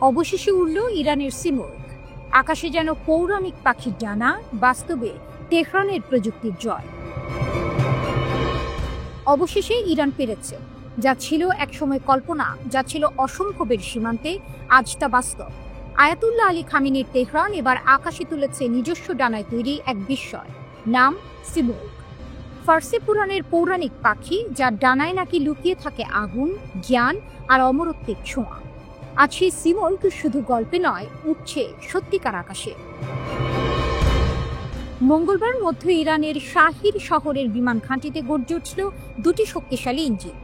অবশেষে উড়ল ইরানের সিমর্গ। আকাশে যেন পৌরাণিক পাখির ডানা, বাস্তবে তেহরানের প্রযুক্তির জয়। অবশেষে ইরান পেরেছে। যা ছিল একসময় কল্পনা, যা ছিল অসম্ভবের সীমান্তে, আজ তা বাস্তব। আয়াতুল্লাহ আলী খামেনির তেহরান এবার আকাশে তুলেছে নিজস্ব ডানায় তৈরি এক বিস্ময়, নাম সিমর্গ। ফার্সি পুরাণের পৌরাণিক পাখি, যার ডানায় নাকি লুকিয়ে থাকে আগুন, জ্ঞান আর অমরত্বের ছোঁয়া। আজ সেই সিমর্গ শুধু গল্পে নয়, উঠছে সত্যিকার আকাশে। মঙ্গলবার মধ্য ইরানের শাহির শহরের বিমান ঘাঁটিতে গর্জে উঠল দুটি শক্তিশালী ইঞ্জিন।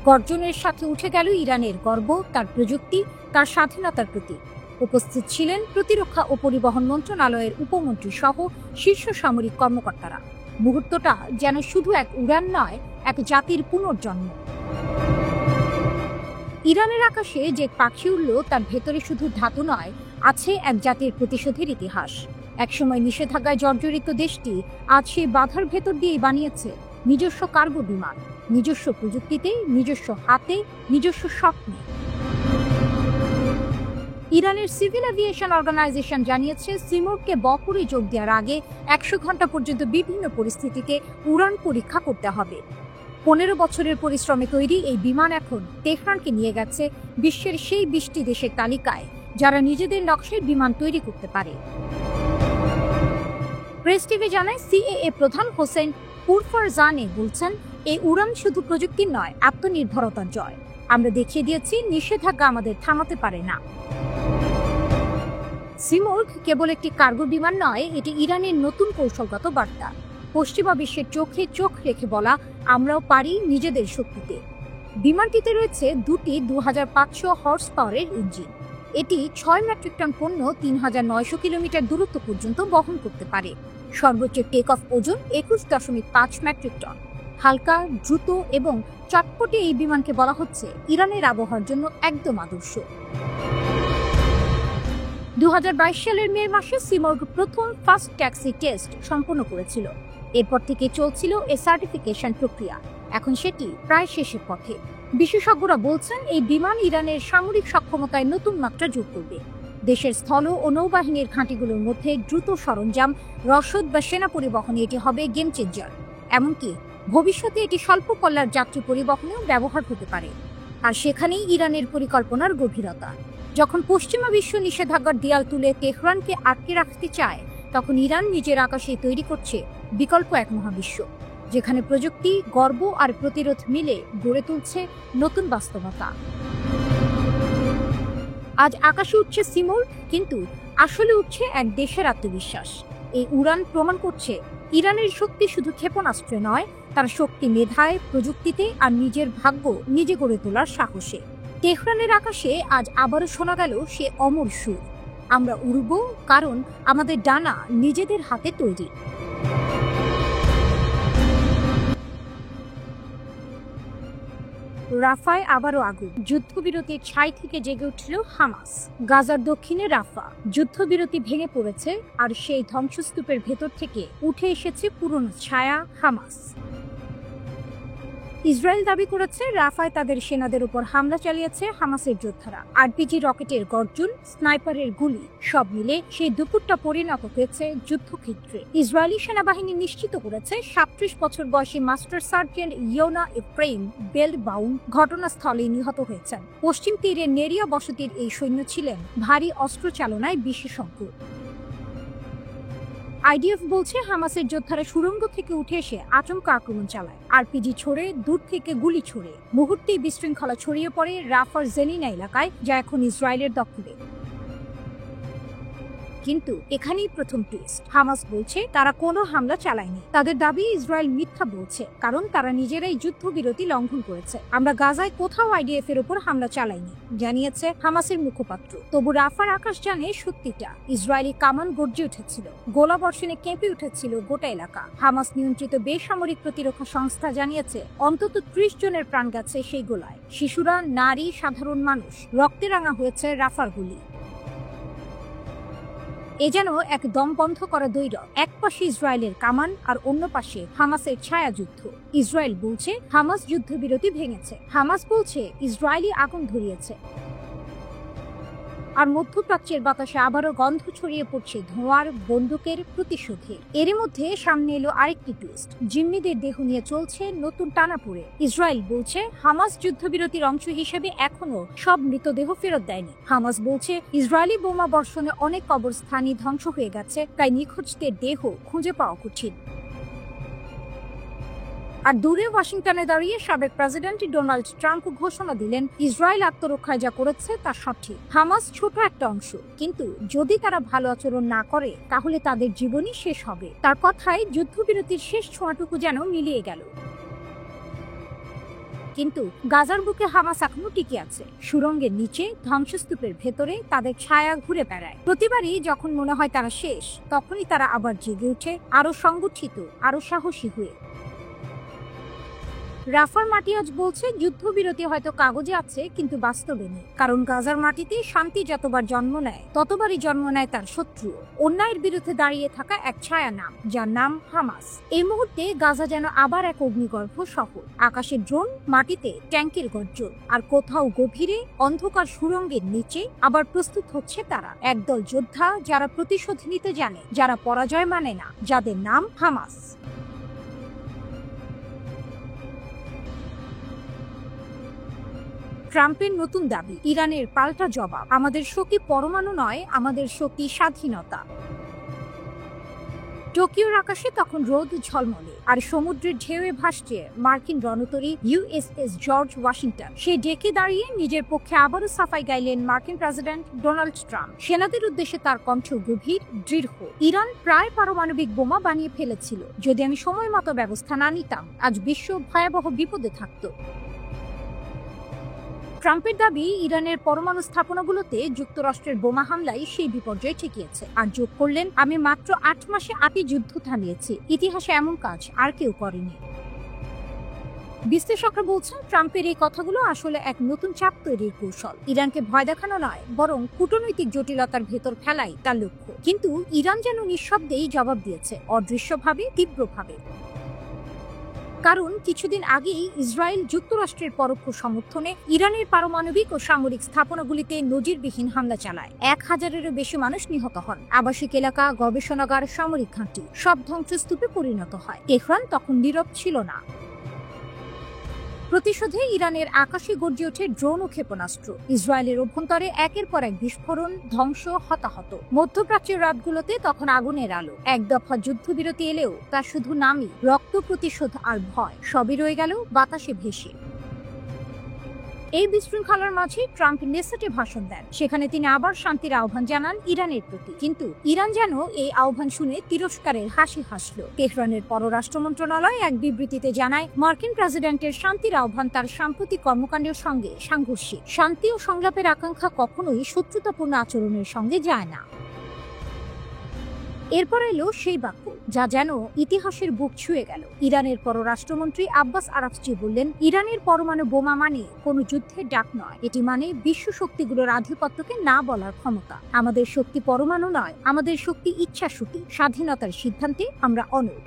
গর্জনের সাথে উঠে গেল ইরানের গর্ব, তার প্রযুক্তি, তার স্বাধীনতার প্রতি। উপস্থিত ছিলেন প্রতিরক্ষা ও পরিবহন মন্ত্রণালয়ের উপমন্ত্রী সহ শীর্ষ সামরিক কর্মকর্তারা। মুহূর্তটা যেন শুধু এক উড়ান নয়, এক জাতির পুনর্জন্ম। ইরানের আকাশে যে পাখি উড়ল, তার ভেতরে শুধু ধাতু নয়, আছে এক জাতির প্রতিশোধের ইতিহাস। একসময় নিষেধাজ্ঞায় জর্জরিত দেশটি আজ সেই বাধার ভেতর দিয়েই বানিয়েছে নিজস্ব কার্গো বিমান, নিজস্ব প্রযুক্তিতে, নিজস্ব হাতে, নিজস্ব স্বপ্নে। ইরানের সিভিল এভিয়েশন অর্গানাইজেশন জানিয়েছে, সিমর্গকে বহরে যোগ দেওয়ার আগে 100 ঘন্টা পর্যন্ত বিভিন্ন পরিস্থিতিতে উড়ান পরীক্ষা করতে হবে। 15 বছরের পরিশ্রমে তৈরি এই বিমান এখন তেহরানকে নিয়ে গেছে বিশ্বের সেই 20টি দেশের তালিকায়, যারা নিজেদের নকশায় বিমান তৈরি করতে পারে। প্রেস টিভি জানায়, সিএএ প্রধান হোসেন পুরফরজানে বলছেন, এই উড়ান শুধু প্রযুক্তির নয়, আত্মনির্ভরতার জয়। আমরা দেখিয়ে দিয়েছি নিষেধাজ্ঞা আমাদের থামাতে পারে না। সিমর্গ কেবল একটি কার্গো বিমান নয়, এটি ইরানের নতুন কৌশলগত বার্তা। পশ্চিমা বিশ্বের চোখে চোখ রেখে বলা, আমরাও পারি নিজেদের শক্তিতে। বিমানটিতে রয়েছে দুটি 2500 হর্স পাওয়ারের ইঞ্জিন। এটি 6 মেট্রিক টন পণ্য 3900 কিলোমিটার দূরত্ব পর্যন্ত বহন করতে পারে। সর্বোচ্চ টেক অফ ওজন 21.5 মেট্রিক টন। হালকা, দ্রুত এবং চটপটে এই বিমানকে বলা হচ্ছে ইরানের আবহাওয়ার জন্য একদম আদর্শ। 2022 সালের মে মাসে সিমর্গ প্রথম ফাস্ট ট্যাক্সি টেস্ট সম্পন্ন করেছিল। এরপর থেকে চলছিল এর সার্টিফিকেশন প্রক্রিয়া। এখন সেটি প্রায় শেষের পথে। বিশেষজ্ঞরা বলছেন, এই বিমান ইরানের সামরিক সক্ষমতায় নতুন মাত্রা যোগ করবে। দেশের স্থল ও নৌবাহিনীর ঘাঁটিগুলোর মধ্যে দ্রুত সরঞ্জাম, রসদ বা সেনা পরিবহনে এটি হবে গেম চেঞ্জার। এমনকি ভবিষ্যতে এটি স্বল্প পল্লার যাত্রী পরিবহনেও ব্যবহার হতে পারে। আর সেখানেই ইরানের পরিকল্পনার গভীরতা। যখন পশ্চিমা বিশ্ব নিষেধাজ্ঞার দেয়াল তুলে তেহরানকে আটকে রাখতে চায়, তখন ইরান নিজের আকাশে তৈরি করছে বিকল্প এক মহাবিশ্ব, যেখানে প্রযুক্তি, গর্ব আর প্রতিরোধ মিলে গড়ে তুলছে নতুন বাস্তবতা। আজ আকাশে উঠছে সিমর্গ, কিন্তু আসলে উঠছে এক দেশের আত্মবিশ্বাস। এই উড়ান প্রমাণ করছে ইরানের শক্তি শুধু ক্ষেপণাস্ত্রে নয়, তার শক্তি মেধায়, প্রযুক্তিতে আর নিজের ভাগ্য নিজে গড়ে তোলার সাহসে। তেহরানের আকাশে আজ আবারও শোনা গেল সে অমর সুর, আমরা উড়ব কারণ আমাদের ডানা নিজেদের হাতে তৈরি। রাফায় আবারও আগুন, যুদ্ধবিরতির ছাই থেকে জেগে উঠল হামাস। গাজার দক্ষিণে রাফা যুদ্ধবিরতি ভেঙে পড়েছে, আর সেই ধ্বংসস্তূপের ভেতর থেকে উঠে এসেছে পুরনো ছায়া হামাস। ইসরায়েল দাবি করেছে, রাফায় তাদের সেনাদের উপর হামলা চালিয়েছে হামাসের যোদ্ধারা। আরপিজি রকেটের গর্জন, স্নাইপারের গুলি, সব মিলে সেই দুপুরটা পরিণত হয়েছে যুদ্ধক্ষেত্রে। ইসরায়েলি সেনাবাহিনী নিশ্চিত করেছে 37 বছর বয়সী মাস্টার সার্জেন্ট ইয়োনা এফ্রেইম বেলবাউন ঘটনাস্থলে নিহত হয়েছেন। পশ্চিম তীরের নেরিয়া বসতির এই সৈন্য ছিলেন ভারী অস্ত্র চালনায় বিশেষজ্ঞ। আইডিএফ বলছে, হামাসের যোদ্ধারা সুড়ঙ্গ থেকে উঠে এসে আচমকা আক্রমণ চালায়, আরপিজি ছোড়ে, দূর থেকে গুলি ছোড়ে। মুহূর্তেই বিশৃঙ্খলা ছড়িয়ে পড়ে রাফার জেনিনা এলাকায়, যা এখন ইসরায়েলের দখলে। কিন্তু এখানেই প্রথম টুইস্ট। হামাস বলছে তারা কোনো হামলা চালায়নি। তাদের দাবি ইসরায়েল মিথ্যা বলছে, কারণ তারা নিজেরাই যুদ্ধবিরতি লঙ্ঘন করেছে। আমরা গাজায় কোথাও আইডিএফ এর উপর হামলা চালাইনি, জানিয়েছে হামাসের মুখপাত্র। তবু রাফার আকাশ জানে সত্যিটা। ইসরায়েলি কামান গর্জে উঠেছিল, গোলা বর্ষণে কেঁপে উঠেছিল গোটা এলাকা। হামাস নিয়ন্ত্রিত বেসামরিক প্রতিরক্ষা সংস্থা জানিয়েছে, অন্তত 30 জনের প্রাণ গেছে সেই গোলায়। শিশুরা, নারী, সাধারণ মানুষ, রক্তে রাঙা হয়েছে রাফার গুলি। এ যেন এক দম বন্ধ করা দ্বৈরথ। এক পাশে ইসরায়েলের কামান আর অন্য পাশে হামাসের ছায়া যুদ্ধ। ইসরায়েল বলছে হামাস যুদ্ধবিরতি ভেঙেছে, হামাস বলছে ইসরায়েলি আগুন ধরিয়েছে। আর মধ্যপ্রাচ্যের বাতাসে আবারও গন্ধ ছড়িয়ে পড়ছে ধোঁয়ার, বন্দুকের, প্রতিশোধের। এর মধ্যে সামনে এলো আরেকটি টুইস্ট। জিম্মিদের দেহ নিয়ে চলছে নতুন টানাপোড়ে। ইসরায়েল বলছে হামাস যুদ্ধবিরতির অংশ হিসেবে এখনো সব মৃতদেহ ফেরত দেয়নি। হামাস বলছে ইসরায়েলি বোমা বর্ষণে অনেক কবরস্থানই ধ্বংস হয়ে গেছে, তাই নিখোঁজদের দেহ খুঁজে পাওয়া কঠিন। আর দূরে ওয়াশিংটনে দাঁড়িয়ে সাবেক প্রেসিডেন্ট ডোনাল্ড ট্রাম্প ঘোষণা দিলেন ইসরায়েল আত্মরক্ষায় যা করেছে তা সঠিক। হামাস ছোট একটা অংশ, কিন্তু যদি তারা ভালো আচরণ না করে তাহলে তাদের জীবনই শেষ হবে। তার কথায় যুদ্ধবিরতির শেষ ছোঁয়াটুকু যেন মিলিয়ে গেল। কিন্তু গাজার বুকে হামাস এখনো টিকে আছে। সুড়ঙ্গের নিচে, ধ্বংসস্তূপের ভেতরে তাদের ছায়া ঘুরে বেড়ায়। প্রতিবারই যখন মনে হয় তারা শেষ, তখনই তারা আবার জেগে ওঠে, আরো সংগঠিত, আরো সাহসী হয়ে। রাফার মাটি আজ বলছে যুদ্ধবিরতি হয়তো কাগজে আছে, কিন্তু বাস্তবে নেই। কারণ গাজার মাটিতে শান্তি যতবার জন্ম নেয়, ততবারই জন্ম নেয় তার শত্রু, অন্যায়ের বিরুদ্ধে দাঁড়িয়ে থাকা এক ছায়া নাম, যার নাম হামাস। এই মুহূর্তে গাজা যেন আবার এক অগ্নিগর্ভ শহর। আকাশে ড্রোন, মাটিতে ট্যাঙ্কের গর্জন, আর কোথাও গভীরে অন্ধকার সুড়ঙ্গের নিচে আবার প্রস্তুত হচ্ছে তারা, একদল যোদ্ধা যারা প্রতিশোধ নিতে জানে, যারা পরাজয় মানে না, যাদের নাম হামাস। ট্রাম্পের নতুন দাবি, ইরানের পাল্টা জবাব, আমাদের শক্তি পরমাণু নয়, আমাদের শক্তি স্বাধীনতা। টোকিওর আকাশে তখন রোদ ঝলমলে, আর সমুদ্রের ঢেউয়ে ভাসছে মার্কিন রণতরী ইউএসএস জর্জ ওয়াশিংটন। সে ডেকে দাঁড়িয়ে নিজের পক্ষে আবারও সাফাই গাইলেন মার্কিন প্রেসিডেন্ট ডোনাল্ড ট্রাম্প। সেনাদের উদ্দেশ্যে তার কণ্ঠ গভীর, দৃঢ়। ইরান প্রায় পারমাণবিক বোমা বানিয়ে ফেলেছিল। যদি আমি সময় মতো ব্যবস্থা না নিতাম, আজ বিশ্ব ভয়াবহ বিপদে থাকত। ট্রাম্পের দাবি, ইরানের পরমাণু স্থাপনাগুলোতে যুক্তরাষ্ট্রের বোমা হামলাই সেই বিপর্যয় ঠেকিয়েছে। আর যোগ করলেন, আমি মাত্র 8 মাসে 8টি যুদ্ধ থামিয়েছি, ইতিহাসে এমন কাজ আর কেউ করেনি। বিশ্লেষকরা বলছেন ট্রাম্পের এই কথাগুলো আসলে এক নতুন চাপ তৈরির কৌশল। ইরানকে ভয় দেখানো নয়, বরং কূটনৈতিক জটিলতার ভেতর ফেলাই তার লক্ষ্য। কিন্তু ইরান যেন নিঃশব্দেই জবাব দিয়েছে, অদৃশ্যভাবে, তীব্রভাবে। কারণ কিছুদিন আগেই ইসরায়েল যুক্তরাষ্ট্রের পরোক্ষ সমর্থনে ইরানের পারমাণবিক ও সামরিক স্থাপনাগুলিতে নজিরবিহীন হামলা চালায়। 1000-এরও বেশি মানুষ নিহত হন। আবাসিক এলাকা, গবেষণাগার, সামরিক ঘাঁটি সব ধ্বংসস্তূপে পরিণত হয়। তেহরান তখন নীরব ছিল না। প্রতিশোধে ইরানের আকাশে গর্জে ওঠে ড্রোন ও ক্ষেপণাস্ত্র। ইসরায়েলের অভ্যন্তরে একের পর এক বিস্ফোরণ, ধ্বংস, হতাহত। মধ্যপ্রাচ্যের রাতগুলোতে তখন আগুনের আলো। এক দফা যুদ্ধবিরতি এলেও তা শুধু নামই, রক্ত, প্রতিশোধ আর ভয় সবই রয়ে গেল বাতাসে ভেসে। এই বিশৃঙ্খলার মাঝে ট্রাম্প নেসেটে ভাষণ দেন। সেখানে তিনি আবার শান্তির আহ্বান জানান ইরানের প্রতি। কিন্তু ইরান যেন এই আহ্বান শুনে তিরস্কারের হাসি হাসল। তেহরানের পররাষ্ট্র মন্ত্রণালয় এক বিবৃতিতে জানায়, মার্কিন প্রেসিডেন্টের শান্তির আহ্বান তার সাম্প্রতিক কর্মকাণ্ডের সঙ্গে সাংঘর্ষিক। শান্তি ও সংলাপের আকাঙ্ক্ষা কখনোই শত্রুতাপূর্ণ আচরণের সঙ্গে যায় না। এরপর এলো সেই বাক্য যা যেন ইতিহাসের বুক ছুঁয়ে গেল। ইরানের পররাষ্ট্রমন্ত্রী আব্বাস আরাকচি বললেন, ইরানের পরমাণু বোমা মানে কোনো যুদ্ধের ডাক নয়, এটি মানে বিশ্ব শক্তিগুলোর আধিপত্যকে না বলার ক্ষমতা। আমাদের শক্তি পরমাণু নয়, আমাদের শক্তি ইচ্ছাশক্তি, স্বাধীনতার সিদ্ধান্তে আমরা অনড়।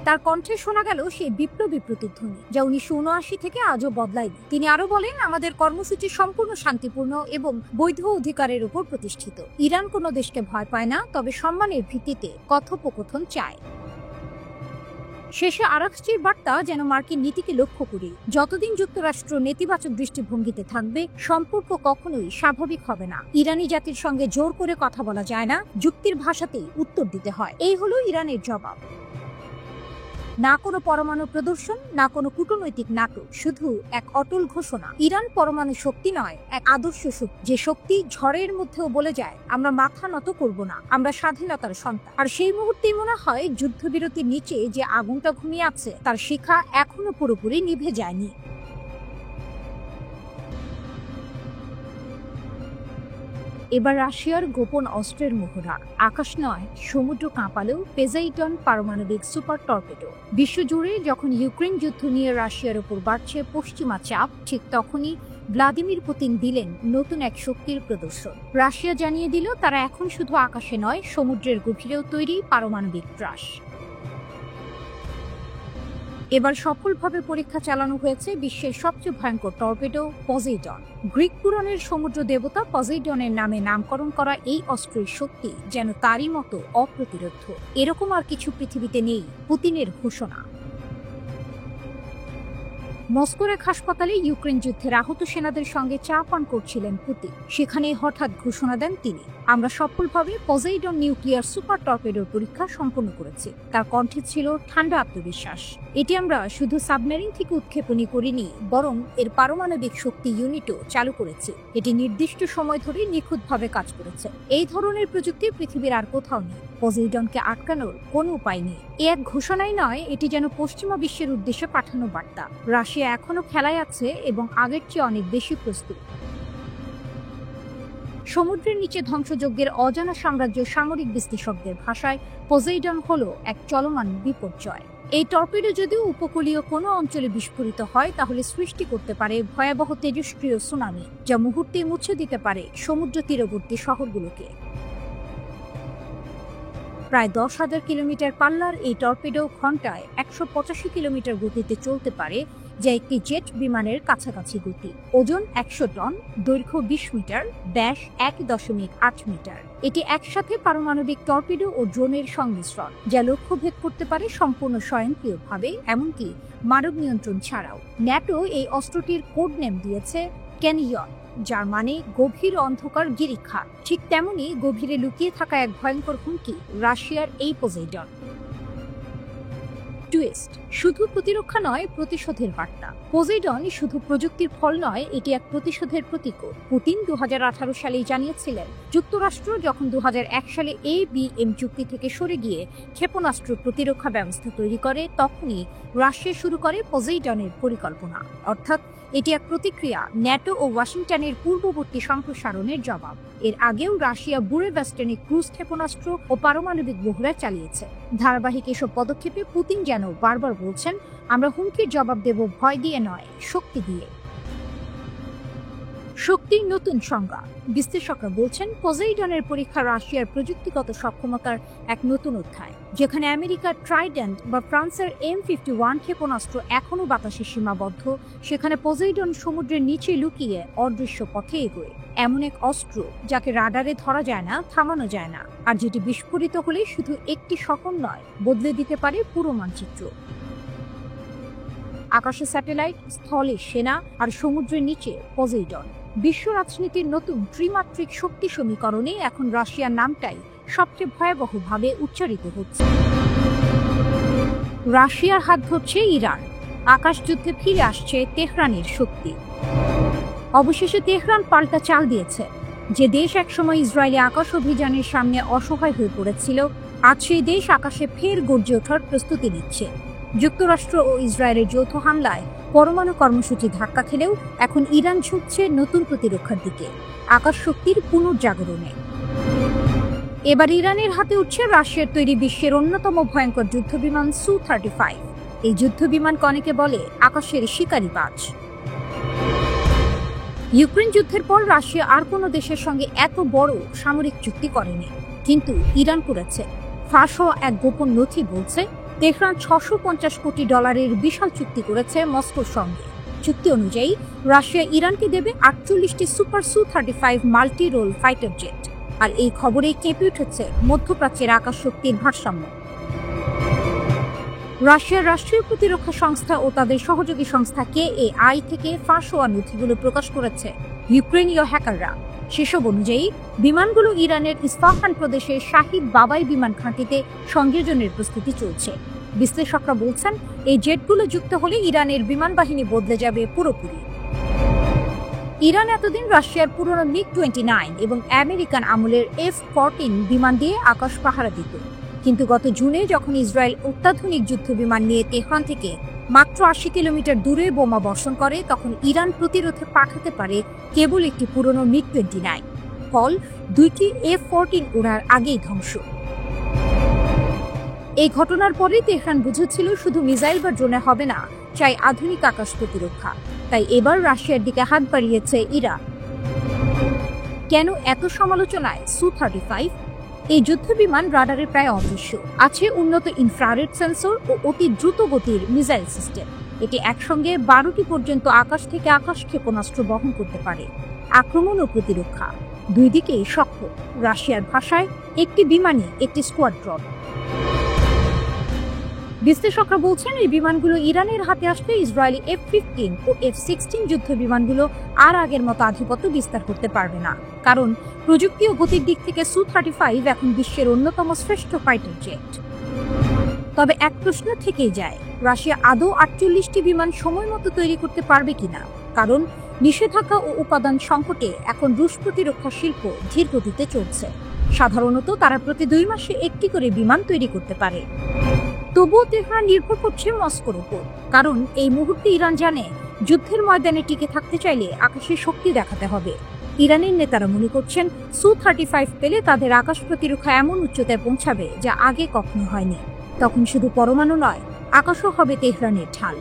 তার কণ্ঠে শোনা গেল সেই বিপ্লবী প্রতিধ্বনি যা 1979 থেকে আজও বদলায়নি। তিনি আরো বলেন, আমাদের কর্মসূচি সম্পূর্ণ শান্তিপূর্ণ এবং বৈধ অধিকারের উপর প্রতিষ্ঠিত। ইরান কোনো দেশকে ভয় পায় না, তবে সম্মানের ভিত্তিতে কথোপকথন চায়। শেষে আরাকচির বার্তা যেন মার্কিন নীতিকে লক্ষ্য করে, যতদিন যুক্তরাষ্ট্র নেতিবাচক দৃষ্টিভঙ্গিতে থাকবে, সম্পর্ক কখনোই স্বাভাবিক হবে না। ইরানি জাতির সঙ্গে জোর করে কথা বলা যায় না, যুক্তির ভাষাতেই উত্তর দিতে হয়। এই হলো ইরানের জবাব। না কোনো পরমাণু প্রদর্শন, না কোনো কূটনৈতিক নাটক, শুধু এক অটল ঘোষণা, ইরান পরমাণু শক্তি নয়, এক আদর্শ শক্তি। যে শক্তি ঝড়ের মধ্যেও বলে যায়, আমরা মাথা নত করব না, আমরা স্বাধীনতার সন্তান। আর সেই মুহূর্তেই মনে হয় যুদ্ধবিরতির নিচে যে আগুনটা ঘুমিয়ে আছে, তার শিখা এখনো পুরোপুরি নিভে যায়নি। এবার রাশিয়ার গোপন অস্ত্রের মোহরা। আকাশ নয়, সমুদ্র কাঁপালো পেজাইটন পারমাণবিক সুপার টর্পেডো। বিশ্বজুড়ে যখন ইউক্রেন যুদ্ধ নিয়ে রাশিয়ার উপর বাড়ছে পশ্চিমা চাপ, ঠিক তখনই ভ্লাদিমির পুতিন দিলেন নতুন এক শক্তির প্রদর্শন। রাশিয়া জানিয়ে দিল, তারা এখন শুধু আকাশে নয়, সমুদ্রের গভীরেও তৈরি পারমাণবিক ত্রাস। এবার সফলভাবে পরীক্ষা চালানো হয়েছে বিশ্বের সবচেয়ে ভয়ঙ্কর টর্পেডো পজেইডন। গ্রিক পুরাণের সমুদ্র দেবতা পজেইডনের নামে নামকরণ করা এই অস্ত্রের শক্তি যেন তারই মতো অপ্রতিরোধ্য। এরকম আর কিছু পৃথিবীতে নেই, পুতিনের ঘোষণা। মস্কোর এক হাসপাতালে ইউক্রেন যুদ্ধের আহত সেনাদের সঙ্গে চা পান করছিলেন পুতিন। সেখানে হঠাৎ ঘোষণা দেন তিনি, আমরা সফলভাবে পজেইডন নিউক্লিয়ার সুপার টর্পেডোর পরীক্ষা সম্পন্ন করেছি। তার কণ্ঠে ছিল ঠান্ডা আত্মবিশ্বাস। এটি আমরা শুধু সাবমেরিন থেকে উৎক্ষেপণই করিনি, বরং এর পারমাণবিক শক্তি ইউনিটও চালু করেছি। এটি নির্দিষ্ট সময় ধরে নিখুঁতভাবে কাজ করেছে। এই ধরনের প্রযুক্তি পৃথিবীর আর কোথাও নেই। পজেইডনকে আটকানোর কোনো উপায় নেই। এ এক ঘোষণাই নয়, এটি যেন পশ্চিমা বিশ্বের উদ্দেশ্যে পাঠানো বার্তা। রাশিয়া এখনো খেলায় আছে এবং আগের চেয়ে অনেক বেশি প্রস্তুত। সমুদ্রের নিচে ধ্বংসযজ্ঞের অজানা সাম্রাজ্য সামরিক বিশ্লেষকদের ভাষায় পজেইডন হলো এক চলমান বিপর্যয়। এই টর্পেডো যদিও উপকূলীয় কোনো অঞ্চলে বিস্ফোরিত হয়, তাহলে সৃষ্টি করতে পারে ভয়াবহ তেজস্ক্রিয় সুনামি, যা মুহূর্তে মুছে দিতে পারে সমুদ্র তীরবর্তী শহরগুলোকে। প্রায় 10,000 কিলোমিটার পাল্লার এই টর্পেডো ঘন্টায় 185 কিলোমিটার গতিতে চলতে পারে, যা একটি জেট বিমানের কাছাকাছি গতি। ওজন 100 টন, দৈর্ঘ্য 20 মিটার, ব্যাস 1.8 মিটার। এটি একসাথে পারমাণবিক টর্পেডো ও ড্রোনের সংমিশ্রণ, যা লক্ষ্যভেদ করতে পারে সম্পূর্ণ স্বয়ংক্রিয়ভাবে, এমনকি মানব নিয়ন্ত্রণ ছাড়াও। ন্যাটো এই অস্ত্রটির কোড নেম দিয়েছে ক্যানিয়ন, যার মানে গভীর অন্ধকার গিরিখা। ঠিক তেমনি গভীরে লুকিয়ে থাকা এক ভয়ঙ্কর হুমকি রাশিয়ার এই পজেইডন। টুইস্ট, শুধু প্রতিরক্ষা নয়, প্রতিশোধের বার্তা। পজেইডন শুধু প্রযুক্তির ফল নয়, এটি এক প্রতিশোধের প্রতীকও। পুতিন 2018 সালেই জানিয়েছিলেন, যুক্তরাষ্ট্র যখন 2001 সালে ABM চুক্তি থেকে সরে গিয়ে ক্ষেপণাস্ত্র প্রতিরক্ষা ব্যবস্থা তৈরি করে, তখনই রাশিয়া শুরু করে পজেইডনের পরিকল্পনা। অর্থাৎ এটি এক প্রতিক্রিয়া, ন্যাটো ও ওয়াশিংটনের পূর্ববর্তী সম্প্রসারণের জবাব। এর আগেও রাশিয়া বুরেভেস্টেনে ক্রুজ ক্ষেপণাস্ত্র ও পারমাণবিক মহড়া চালিয়েছে। ধারাবাহিক এসব পদক্ষেপে পুতিন যেন বারবার বলছেন, আমরা হুমকির জবাব দেব ভয় দিয়ে নয়, শক্তি দিয়ে। শক্তির নতুন সংজ্ঞা। বিশ্লেষকরা বলছেন, পজেইডনের পরীক্ষা রাশিয়ার প্রযুক্তিগত সক্ষমতার এক নতুন অধ্যায়। যেখানে আমেরিকার ট্রাইডেন্ট বা ফ্রান্সের M51 ক্ষেপণাস্ত্র এখনও বাতাসে সীমাবদ্ধ, সেখানে পজেইডন সমুদ্রের নিচে লুকিয়ে অদৃশ্য পথে এগোয়। এমন এক অস্ত্র যাকে রাডারে ধরা যায় না, থামানো যায় না, আর যেটি বিস্ফোরিত হলে শুধু একটি শহর নয়, বদলে দিতে পারে পুরো মানচিত্র। আকাশে স্যাটেলাইট, স্থলে সেনা, আর সমুদ্রের নিচে পজেইডন। বিশ্ব রাজনীতির নতুন ত্রিমাত্রিক শক্তি সমীকরণে এখন রাশিয়ার নামটাই সবচেয়ে ভয়াবহভাবে উচ্চারিত হচ্ছে। রাশিয়ার হাত ধরছে ইরান, আকাশ যুদ্ধে ফিরে আসছে তেহরানের শক্তি। অবশেষে তেহরান পাল্টা চাল দিয়েছে। যে দেশ একসময় ইসরায়েলি আকাশ অভিযানের সামনে অসহায় হয়ে পড়েছিল, আজ সেই দেশ আকাশে ফের গর্জে ওঠার প্রস্তুতি নিচ্ছে। যুক্তরাষ্ট্র ও ইসরায়েলের যৌথ হামলায় পরমাণু কর্মসূচি ধাক্কা খেলেও এখন ইরান ঝুঁকছে নতুন প্রতিরক্ষার দিকে, আকাশ শক্তির পুনর্জাগরণে। এবার ইরানের হাতে উঠছে রাশিয়ার তৈরি বিশ্বের অন্যতম ভয়ঙ্কর যুদ্ধবিমান Su-35। এই যুদ্ধবিমানকে অনেকে বলে আকাশের শিকারি বাজ। ইউক্রেন যুদ্ধের পর রাশিয়া আর কোনো দেশের সঙ্গে এত বড় সামরিক চুক্তি করেনি, কিন্তু ইরান করেছে। ফাঁস হওয়া এক গোপন নথি বলছে, তেহরান $650 কোটি বিশাল চুক্তি করেছে মস্কোর সঙ্গে। চুক্তি অনুযায়ী রাশিয়া ইরানকে দেবে 48টি super Su-35 multi role fighter jet. আর এই খবরে কেঁপে উঠেছে মধ্যপ্রাচ্যের আকাশ শক্তির ভারসাম্য। রাশিয়ার রাষ্ট্রীয় প্রতিরক্ষা সংস্থা ও তাদের সহযোগী সংস্থা KAI থেকে ফাঁস হওয়া নথিগুলো প্রকাশ করেছে ইউক্রেনীয় হ্যাকাররা। সেসব অনুযায়ী বিমানগুলো ইরানের ইস্পাহান প্রদেশের শাহিদ বাবাই বিমান ঘাঁটিতে সংযোজনের প্রস্তুতি চলছে। বিশ্লেষকরা বলছেন, এই জেটগুলো যুক্ত হলে ইরানের বিমান বাহিনী বদলে যাবে পুরোপুরি। ইরান এতদিন রাশিয়ার পুরনো MiG-29 এবং আমেরিকান আমলের F-14 বিমান দিয়ে আকাশ পাহারা দিত। কিন্তু গত জুনে যখন ইসরায়েল অত্যাধুনিক যুদ্ধ বিমান নিয়ে তেহরান থেকে মাত্র 80 কিলোমিটার দূরে বোমা বর্ষণ করে, তখন ইরান প্রতিরোধে পাঠাতে পারে কেবল একটি পুরনো MiG-29। ফল, দুইটি F-14 ওড়ার আগেই ধ্বংস। এই ঘটনার পরে তেহরান বুঝেছিল শুধু মিসাইল বা ড্রোনে হবে না, চাই আধুনিক আকাশ প্রতিরক্ষা। তাই এবার রাশিয়ার দিকে হাত বাড়িয়েছে ইরান। কেন এত সমালোচনায় Su-35? এই যুদ্ধ বিমান রাডারে প্রায় অদৃশ্য। আছে উন্নত ইনফ্রারেড সেন্সর ও অতি দ্রুত গতির মিসাইল সিস্টেম। এটি একসঙ্গে 12টি পর্যন্ত আকাশ থেকে আকাশ ক্ষেপণাস্ত্র বহন করতে পারে। আক্রমণ ও প্রতিরক্ষা দুই দিকেই সক্ষম। রাশিয়ার ভাষায় একটি বিমানই একটি স্কোয়াড্রন। বিশ্লেষকরা বলছেন এই বিমানগুলো ইরানের হাতে আসলে ইসরায়েলি F-15 ও F-16 যুদ্ধ বিমানগুলো আর আগের মতো আধিপত্য বিস্তার করতে পারবে না, কারণ প্রযুক্তি ও গতির দিক থেকে Su-35 এখন বিশ্বের অন্যতম শ্রেষ্ঠ ফাইটার জেট। তবে এক প্রশ্ন থেকেই যায়, রাশিয়া আদৌ 48টি বিমান সময় মতো তৈরি করতে পারবে কিনা, কারণ নিষেধাজ্ঞা ও উপাদান সংকটে এখন রুশ প্রতিরক্ষা শিল্প ধীর গতিতে চলছে। সাধারণত তারা প্রতি 2 মাসে একটি করে বিমান তৈরি করতে পারে। তবুও তেহরান নির্ভর করছে মস্কোর উপর, কারণ এই মুহূর্তে ইরান জানে যুদ্ধের ময়দানে টিকে থাকতে চাইলে আকাশে শক্তি দেখাতে হবে। ইরানের নেতারা মনে করছেন Su-35 পেলে তাদের আকাশ প্রতিরক্ষা এমন উচ্চতায় পৌঁছাবে যা আগে কখনো হয়নি। তখন শুধু পরমাণু নয়, আকাশও হবে তেহরানের ঢাল।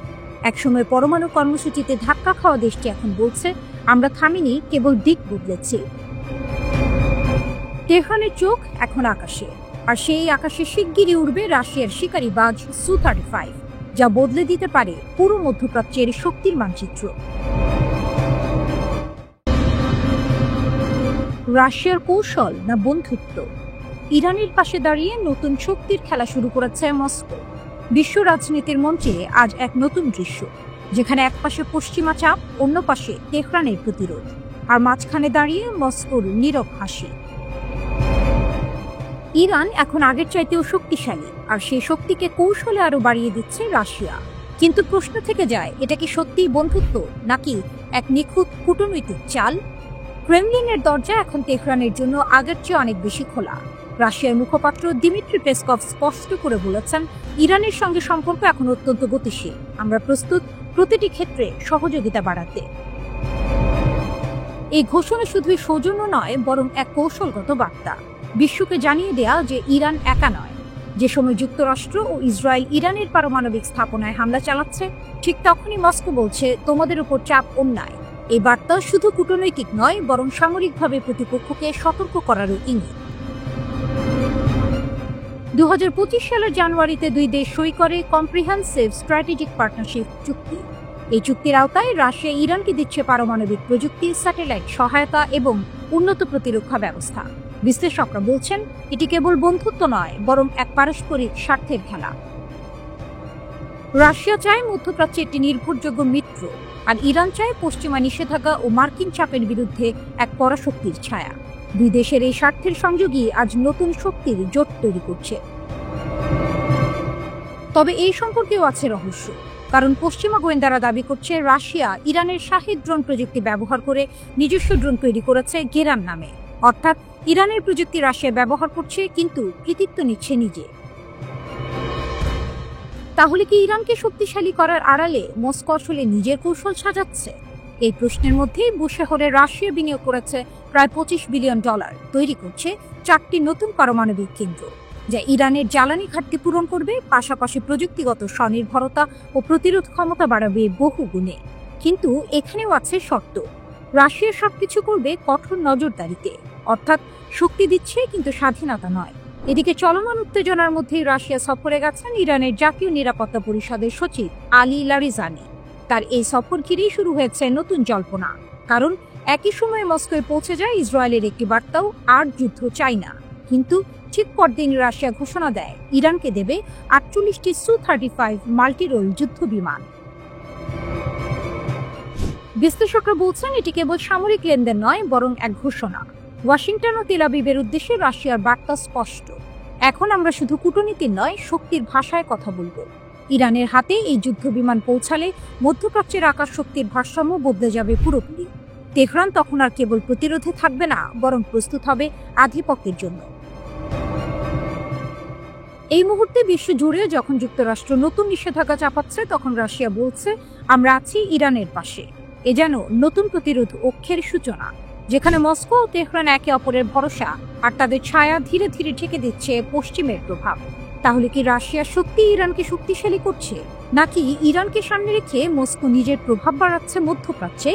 একসময় পরমাণু কর্মসূচিতে ধাক্কা খাওয়া দেশটি এখন বলছে, আমরা থামিনি, কেবল দিক বদলেছি। তেহরানের চোখ এখন আকাশে, আর সেই আকাশে শিগগিরই উড়বে রাশিয়ার শিকারিবাজ Su-35, যা বদলে দিতে পারে পুরো মধ্যপ্রাচ্যের শক্তির মানচিত্র। রাশিয়ার কৌশল না বন্ধুত্ব? ইরানের পাশে দাঁড়িয়ে নতুন শক্তির খেলা শুরু করেছে মস্কো। বিশ্ব রাজনীতির মঞ্চে আজ এক নতুন দৃশ্য, যেখানে এক পাশে পশ্চিমা চাপ, অন্য পাশে তেহরানের প্রতিরোধ, আর মাঝখানে দাঁড়িয়ে মস্কোর নীরব হাসি। ইরান এখন আগের চাইতেও শক্তিশালী, আর সেই শক্তিকে কৌশলে আরো বাড়িয়ে দিচ্ছে রাশিয়া। কিন্তু প্রশ্ন থেকে যায়, এটা কি সত্যিই বন্ধুত্ব নাকি এক নিখুঁত কূটনৈতিক চাল? ক্রেমলিনের দরজা এখন তেহরানের জন্য আগের চেয়ে অনেক বেশি খোলা। রাশিয়ার মুখপাত্র দিমিত্রি পেসকভ স্পষ্ট করে বলেছেন, ইরানের সঙ্গে সম্পর্ক এখন অত্যন্ত গতিশীল, আমরা প্রস্তুত প্রতিটি ক্ষেত্রে সহযোগিতা বাড়াতে। এই ঘোষণা শুধুই সৌজন্য নয়, বরং এক কৌশলগত বার্তা, বিশ্বকে জানিয়ে দেয়া যে ইরান একা নয়। যে সময় যুক্তরাষ্ট্র ও ইসরায়েল ইরানের পারমাণবিক স্থাপনায় হামলা চালাচ্ছে, ঠিক তখনই মস্কো বলছে, তোমাদের উপর চাপ অন্যায়। এই বার্তা শুধু কূটনৈতিক নয়, বরং সামরিকভাবে প্রতিপক্ষকে সতর্ক করারও ইঙ্গিত। 2025 সালের জানুয়ারিতে দুই দেশ সই করে কম্প্রিহেনসিভ স্ট্র্যাটেজিক পার্টনারশিপ চুক্তি। এই চুক্তির আওতায় রাশিয়া ইরানকে দিচ্ছে পারমাণবিক প্রযুক্তি, স্যাটেলাইট সহায়তা এবং উন্নত প্রতিরক্ষা ব্যবস্থা। বিশ্লেষকরা বলছেন, এটি কেবল বন্ধুত্ব নয়, বরং এক পারস্পরিক স্বার্থের খেলা। রাশিয়া চায় মধ্যপ্রাচ্যে একটি নির্ভরযোগ্য মিত্র, আর ইরান চায় পশ্চিমা নিষেধাজ্ঞা ও মার্কিন চাপের বিরুদ্ধে এক পরাশক্তির ছায়া। দুই দেশের এই স্বার্থের সংযোগই আজ নতুন শক্তির জোট তৈরি করছে। তবে এই সম্পর্কেও আছে রহস্য, কারণ পশ্চিমা গোয়েন্দারা দাবি করছে রাশিয়া ইরানের শাহেদ ড্রোন প্রযুক্তি ব্যবহার করে নিজস্ব ড্রোন তৈরি করেছে গেরান নামে, অর্থাৎ ইরানের প্রযুক্তি রাশিয়া ব্যবহার করছে, কিন্তু কৃতিত্ব নিচ্ছে নিজে। তাহলে কি ইরানকে শক্তিশালী করার আড়ালে মস্কো আসলে নিজের কৌশল সাজাচ্ছে? এই প্রশ্নের মধ্যেই বুশেহরে রাশিয়া বিনিয়োগ করেছে প্রায় $25 বিলিয়ন, তৈরি করছে 4টি নতুন পারমাণবিক কেন্দ্র, যা ইরানের জ্বালানি ঘাটতি পূরণ করবে, পাশাপাশি প্রযুক্তিগত স্বনির্ভরতা ও প্রতিরোধ ক্ষমতা বাড়াবে বহু গুণে। কিন্তু এখানেও আছে শর্ত, রাশিয়া সবকিছু করবে কঠোর নজরদারিতে, অর্থাৎ শক্তি দিচ্ছে কিন্তু স্বাধীনতা নয়। এদিকে চলমান উত্তেজনার মধ্যেই রাশিয়া সফরে গেছেন ইরানের জাতীয় নিরাপত্তা পরিষদের সচিব আলী লারিজানি। তার এই সফর ঘিরেই শুরু হয়েছে নতুন জল্পনা, কারণ একই সময়ে মস্কোয় পৌঁছে যায় ইসরায়েলের একটি বার্তাও, আর যুদ্ধ চাই না। কিন্তু ঠিক পরদিন রাশিয়া ঘোষণা দেয় ইরানকে দেবে 48টি Su-35 মাল্টিরোল যুদ্ধ বিমান। বিশ্লেষকরা বলছেন, এটি কেবল সামরিক লেনদেন নয়, বরং এক ঘোষণা। ওয়াশিংটন ও তেল আবিবের উদ্দেশ্যে রাশিয়ার বার্তা স্পষ্ট, এখন আমরা শুধু কূটনীতির নয়, শক্তির ভাষায় কথা বলবো। ইরানের হাতে এই যুদ্ধ বিমান পৌঁছালে মধ্যপ্রাচ্যের আকাশ শক্তির ভারসাম্য বদলে যাবে পুরোপুরি। তেহরান তখন আর কেবল প্রতিরোধে থাকবে না, বরং প্রস্তুত হবে আধিপত্যের জন্য। এই মুহূর্তে বিশ্ব জুড়ে যখন যুক্তরাষ্ট্র নতুন নিষেধাজ্ঞা চাপাচ্ছে, তখন রাশিয়া বলছে, আমরা আছি ইরানের পাশে। এ যেন নতুন প্রতিরোধ অক্ষের সূচনা, যেখানে মস্কো ও তেহরান একে অপরের ভরসা আর তাদের ছায়া ধীরে ধীরে ঢেকে দিচ্ছে পশ্চিমের প্রভাব। তাহলে কি রাশিয়া সত্যি ইরানকে শক্তিশালী করছে, নাকি ইরানকে সামনে রেখে মস্কো নিজের প্রভাব বাড়াচ্ছে মধ্যপ্রাচ্যে?